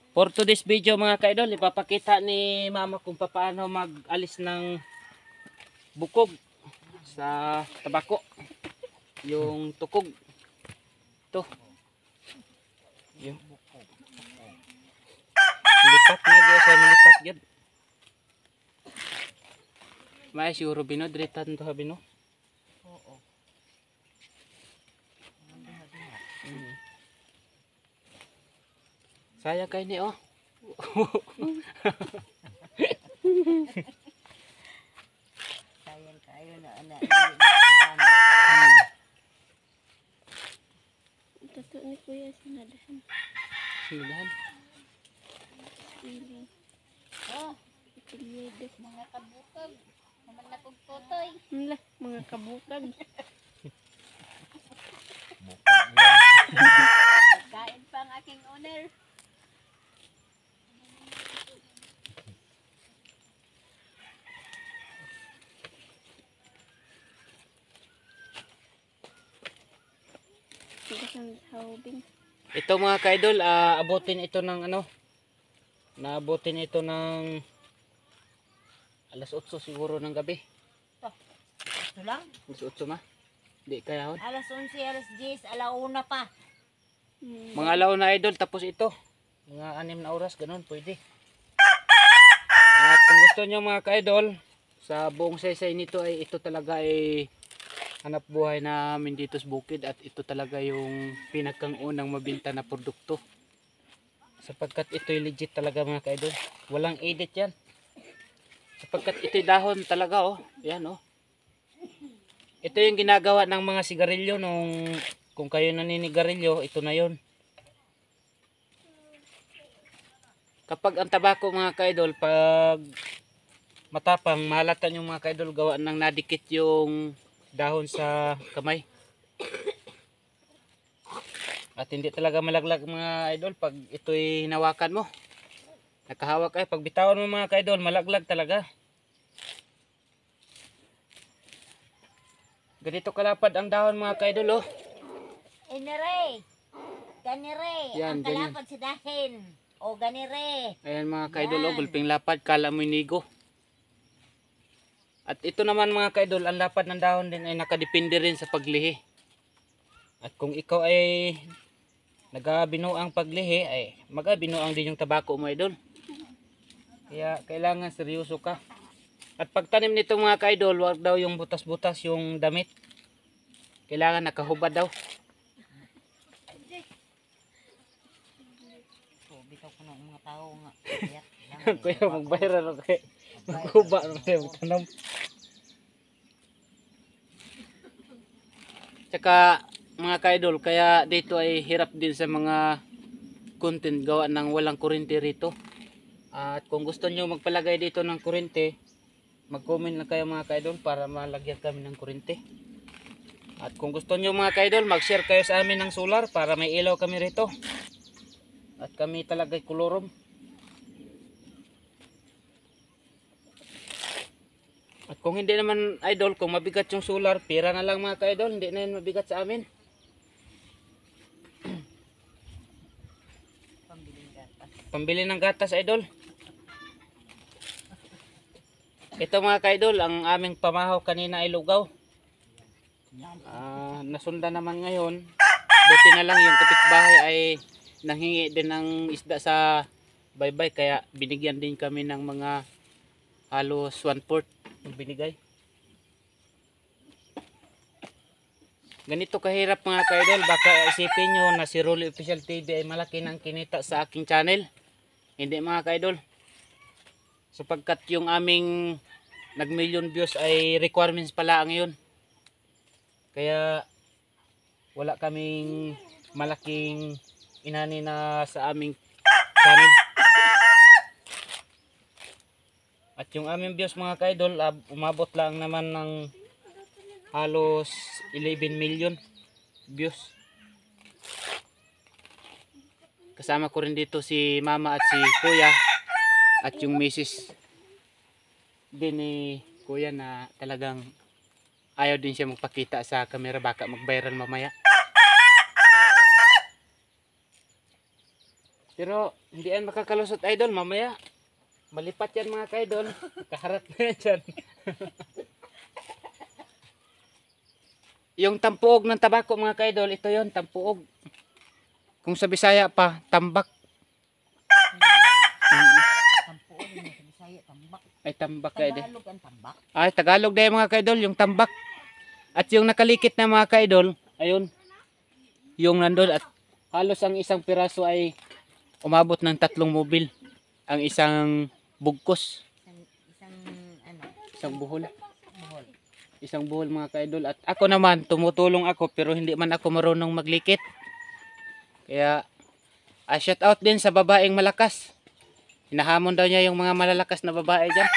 For today's video mga ka-idol, ipapakita ni mama kung paano mag-alis ng bukog sa tabako. Yung tukog. Ito. Yung lipat na diyo sa malipat yun. May siguro bino, diritan to habino. Oo. Saya kay ni oh. Sayang kayo na anak. Tato ni Kuya sinadahan. Sinilahan. Piling. Oh, Pilyedo. mga kabukag. Naman na kong totoy. Hala, mga kabukag. Kain pa ang aking owner. Isang haubing. Ito mga ka-idol, abutin ito ng ano? Naabutin ito ng alas 8 siguro ng gabi. Ito lang. Alas 8 ma? Di kaya hon. Alas 11, alas 10, alauna pa. Mga alaw na idol, tapos ito. Mga 6 na oras, ganun, pwede. At kung gusto nyo mga ka-idol, sa buong saysay nito ay ito talaga ay hanap buhay namin dito sa bukid at ito talaga yung pinakang unang mabinta na produkto. Sapagkat ito'y legit talaga mga ka-idol. Walang edit yan. Sapagkat ito'y dahon talaga oh. Yan oh. Ito yung ginagawa ng mga sigarilyo nung kung kayo naninigarilyo, ito na yon. Kapag ang tabako mga ka-idol, pag matapang, mahalatan yung mga ka-idol gawa ng nadikit yung dahon sa kamay. At hindi talaga malaglag mga idol pag ito'y hinawakan mo. Nakahawak ay pag bitawan mo mga ka-idol, malaglag talaga. Ganito kalapad ang dahon mga ka-idol oh. Inere. Ganire. Yan, Ang kalapad sa dahin. O ganire. Ayan mga ka-idol oh, Yan. gulping lapad, kala mo inigo. At ito naman mga ka-idol, ang lapad ng dahon din ay nakadepende rin sa paglihi. At kung ikaw ay nagabinuang paglihi, ay magabinuang din yung tabako mo idol. Kaya kailangan seryoso ka. At pagtanim nito mga ka-idol, wag daw yung butas-butas yung damit. Kailangan nakahubad daw. So, bitaw ko ng mga tao nga. Kaya, Kuya magbayran ako kay maghuba na kayo magtanong. Tsaka mga ka-idol, kaya dito ay hirap din sa mga content gawa ng walang kuryente rito. At kung gusto nyo magpalagay dito ng kuryente, mag-comment na kayo mga ka-idol para malagyan kami ng kuryente. At kung gusto nyo mga ka-idol, mag-share kayo sa amin ng solar para may ilaw kami rito. At kami talaga'y kolorom. At kung hindi naman idol, kung mabigat yung solar, pira na lang mga ka-idol, hindi na yun mabigat sa amin. pambiling gatas. Pambili ng gatas idol. Ito mga ka-idol, ang aming pamahaw kanina ay lugaw. Nasundan naman ngayon. Buti na lang yung kapitbahay ay nanghingi din ng isda sa baybay, kaya binigyan din kami ng mga halos 1/4 yung binigay. Ganito kahirap mga ka-idol, baka isipin nyo na si Rolly Official TV ay malaki ng kinita sa aking channel. Hindi mga ka-idol. Sapagkat yung aming nag-million views ay requirements pala ang yun. Kaya wala kaming malaking inani na sa aming channel. At yung aming views mga ka-idol, umabot lang naman ng halos 11 million views. Kasama ko rin dito si mama at si kuya at yung misis din ni kuya na talagang ayaw din siya magpakita sa camera, baka mag-viral mamaya. Pero hindi yan makakalusot idol mamaya. Malipat yan mga ka-idol. Kaharap na yan dyan. Yung tampuog ng tabako mga ka-idol, ito yon tampuog. Kung sa Bisaya pa, tambak. Tampuon mo sa Bisaya, tambak. Ay tambak ka-idol. Tagalog ang tambak. Ay Tagalog na yung mga ka-idol, yung tambak. At yung nakalikit na mga ka-idol, ayun. Yung nandun at halos ang isang piraso ay umabot ng 3 mobil. Ang isang bugkos, Isang ano, isang buhol. buhol. Isang buhol mga ka-idol. At ako naman, tumutulong ako pero hindi man ako marunong maglikit. Kaya, shout out din sa babaeng malakas. Hinahamon daw niya yung mga malalakas na babae dyan.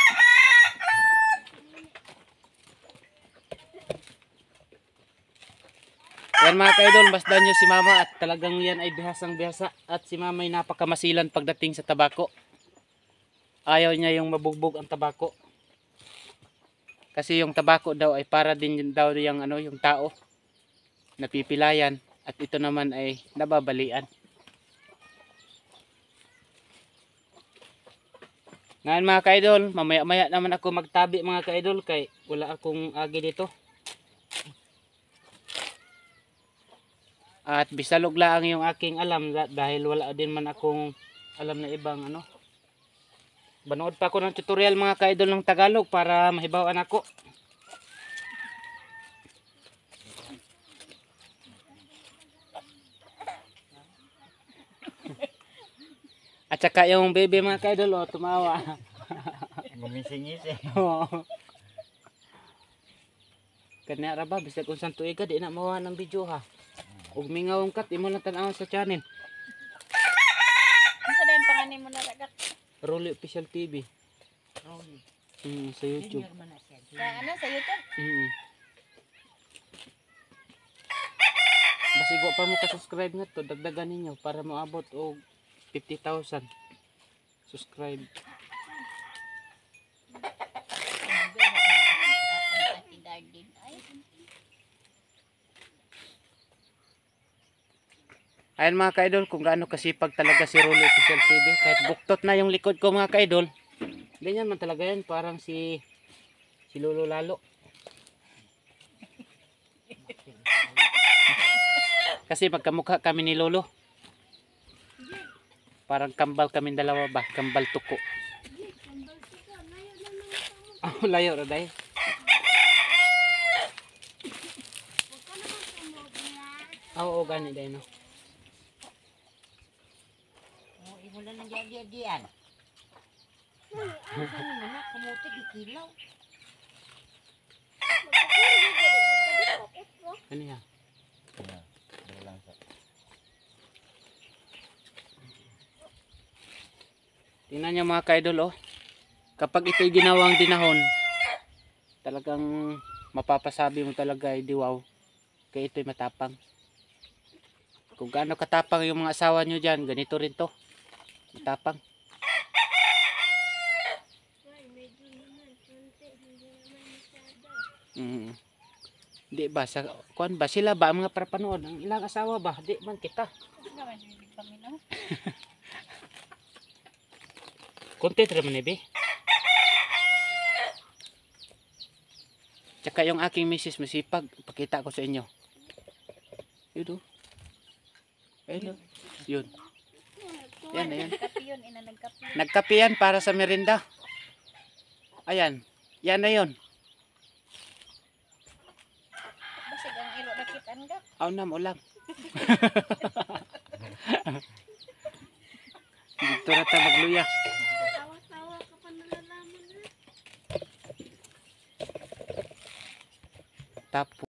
Yan mga ka-idol, masdan nyo si mama at talagang yan ay bihasang bihasa. At si mama ay napakamasilan pagdating sa tabako. Ayaw niya yung mabugbog ang tabako. Kasi yung tabako daw ay para din daw yung, yung tao. Napipilayan. At ito naman ay nababalian. Ngayon mga ka-idol, mamaya-maya naman ako magtabi mga ka-idol kay wala akong agi dito. At bisalog lang yung aking alam dahil wala din man akong alam na ibang Banood pa ako ng tutorial mga ka-idol ng Tagalog para mahibawan ako. At saka yung baby mga ka-idol tumawa. Gumising-ising. Oo. Kanya ra ba bisag unsang tuiga di na mawa ng video ha. Ug mingawong kat imo lang tan-aw sa channel. Ano na yung panganin mo na ragat? Rolly Official TV. Rolly. Sa YouTube. Junior man na siya. Sa ano, sa YouTube? Basigo pa mo ka-subscribe nga to, dagdagan ninyo para moabot og 50,000 subscribe. Ate Darlene. Ay, Ayan mga ka-idol, kung gaano kasipag talaga si Rolly Official TV. Kahit buktot na yung likod ko mga ka-idol. Ganyan man talaga yan, parang si Lolo Lalo. Kasi magkamukha kami ni Lolo. Parang kambal kami dalawa ba? Kambal tuko. Oh, layo ra dai. Oo, gani dai no. Oh, imo lang nang diyan. Ano na, kamote gikilaw. Ano yan? Tingnan niyo mga ka-idol oh. Kapag ito'y ginawang dinahon, talagang mapapasabi mo talaga ay diwaw. Kaya ito'y matapang. Kung gaano katapang yung mga asawa nyo dyan, ganito rin to. Matapang. Di ba? Sa, kuan ba? Sila ba ang mga parapanood? Ang ilang asawa ba? Di man kita. naman yung kami na. Content naman eh, be. Tsaka yung aking misis masipag, pakita ko sa inyo. Yun o. Ayun o. Yun. Yan, ayan. Nagkapi yun, ina nagkapi. Nagkape yan para sa merinda. Ayan. Yan na yun. Basig ang ilo nakitaan ka. Aw na mo lang. Dito na tayo magluya. Tawa-tawa ka pa nalalaman na. Tapos.